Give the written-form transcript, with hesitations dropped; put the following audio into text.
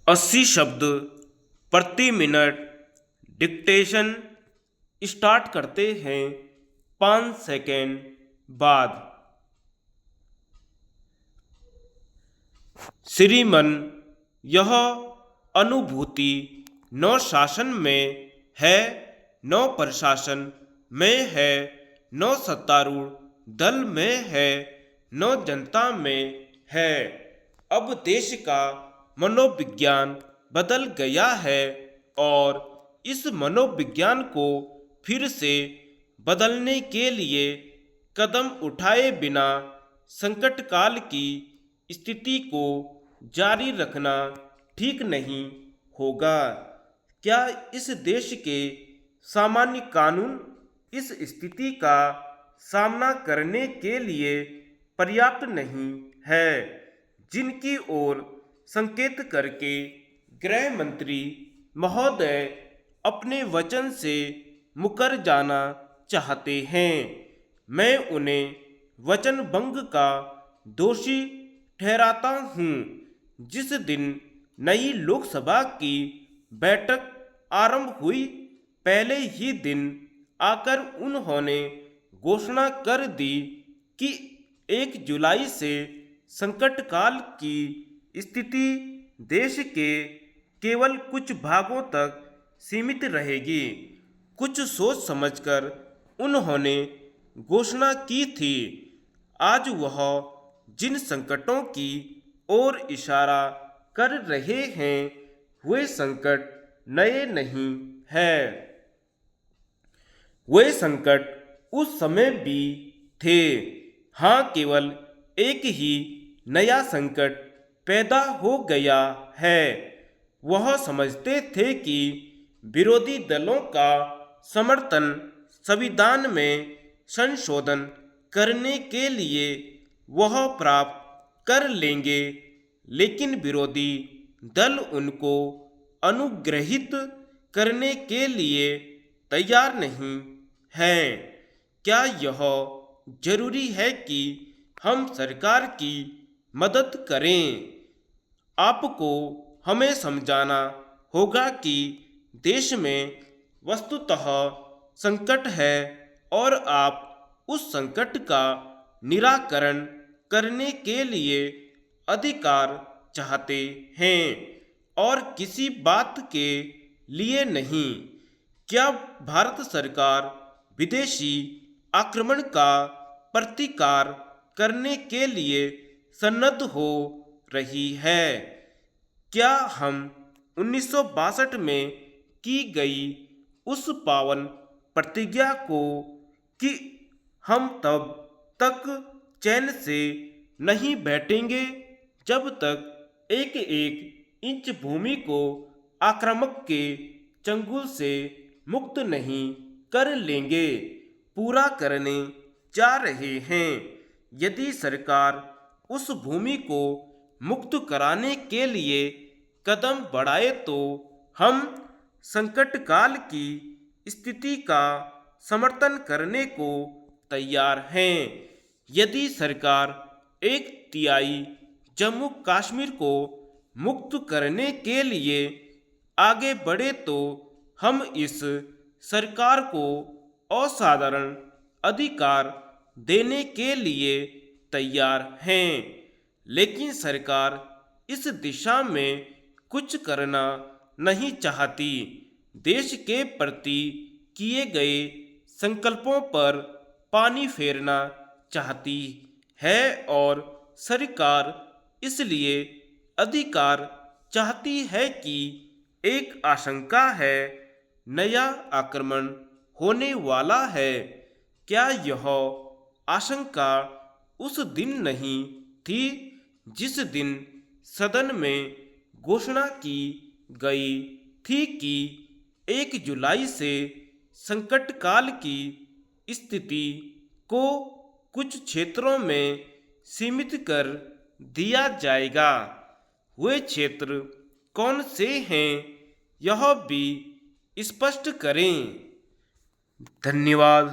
80 शब्द प्रति minute dictation start करते हैं 5 सेकेंड बाद। श्रीमन, यह अनुभूति न शासन में है, न प्रशासन में है, न सत्तारूढ़ दल में है, न जनता में है। अब देश का मनोविज्ञान बदल गया है और इस मनोविज्ञान को फिर से बदलने के लिए कदम उठाए बिना संकट काल की स्थिति को जारी रखना ठीक नहीं होगा। क्या इस देश के सामान्य कानून इस स्थिति का सामना करने के लिए पर्याप्त नहीं है, जिनकी ओर संकेत करके गृह मंत्री महोदय अपने वचन से मुकर जाना चाहते हैं? मैं उन्हें वचन भंग का दोषी ठहराता हूं। जिस दिन नई लोकसभा की बैठक आरंभ हुई, पहले ही दिन आकर उन्होंने घोषणा कर दी कि 1 जुलाई से संकट काल की स्थिति देश के केवल कुछ भागों तक सीमित रहेगी। कुछ सोच समझकर उन्होंने घोषणा की थी। आज वह जिन संकटों की ओर इशारा कर रहे हैं, वे संकट नए नहीं हैं। वे संकट उस समय भी थे। हाँ, केवल एक ही नया संकट पैदा हो गया है। वह समझते थे कि विरोधी दलों का समर्थन संविधान में संशोधन करने के लिए वह प्राप्त कर लेंगे, लेकिन विरोधी दल उनको अनुग्रहित करने के लिए तैयार नहीं हैं। क्या यह जरूरी है कि हम सरकार की मदद करें? आपको हमें समझाना होगा कि देश में वस्तुतः संकट है और आप उस संकट का निराकरण करने के लिए अधिकार चाहते हैं और किसी बात के लिए नहीं। क्या भारत सरकार विदेशी आक्रमण का प्रतिकार करने के लिए सन्नद्ध हो रही है? क्या हम 1962 में की गई उस पावन प्रतिज्ञा को कि हम तब तक चैन से नहीं बैठेंगे जब तक एक एक इंच भूमि को आक्रामक के चंगुल से मुक्त नहीं कर लेंगे, पूरा करने जा रहे हैं? यदि सरकार उस भूमि को मुक्त कराने के लिए कदम बढ़ाए तो हम संकट काल की स्थिति का समर्थन करने को तैयार हैं। यदि सरकार 1/3 जम्मू कश्मीर को मुक्त करने के लिए आगे बढ़े तो हम इस सरकार को असाधारण अधिकार देने के लिए तैयार हैं। लेकिन सरकार इस दिशा में कुछ करना नहीं चाहती। देश के प्रति किए गए संकल्पों पर पानी फेरना चाहती है और सरकार इसलिए अधिकार चाहती है कि एक आशंका है, नया आक्रमण होने वाला है। क्या यह आशंका उस दिन नहीं थी जिस दिन सदन में घोषणा की गई थी कि 1 जुलाई से संकट काल की स्थिति को कुछ क्षेत्रों में सीमित कर दिया जाएगा? वे क्षेत्र कौन से हैं, यह भी स्पष्ट करें। धन्यवाद।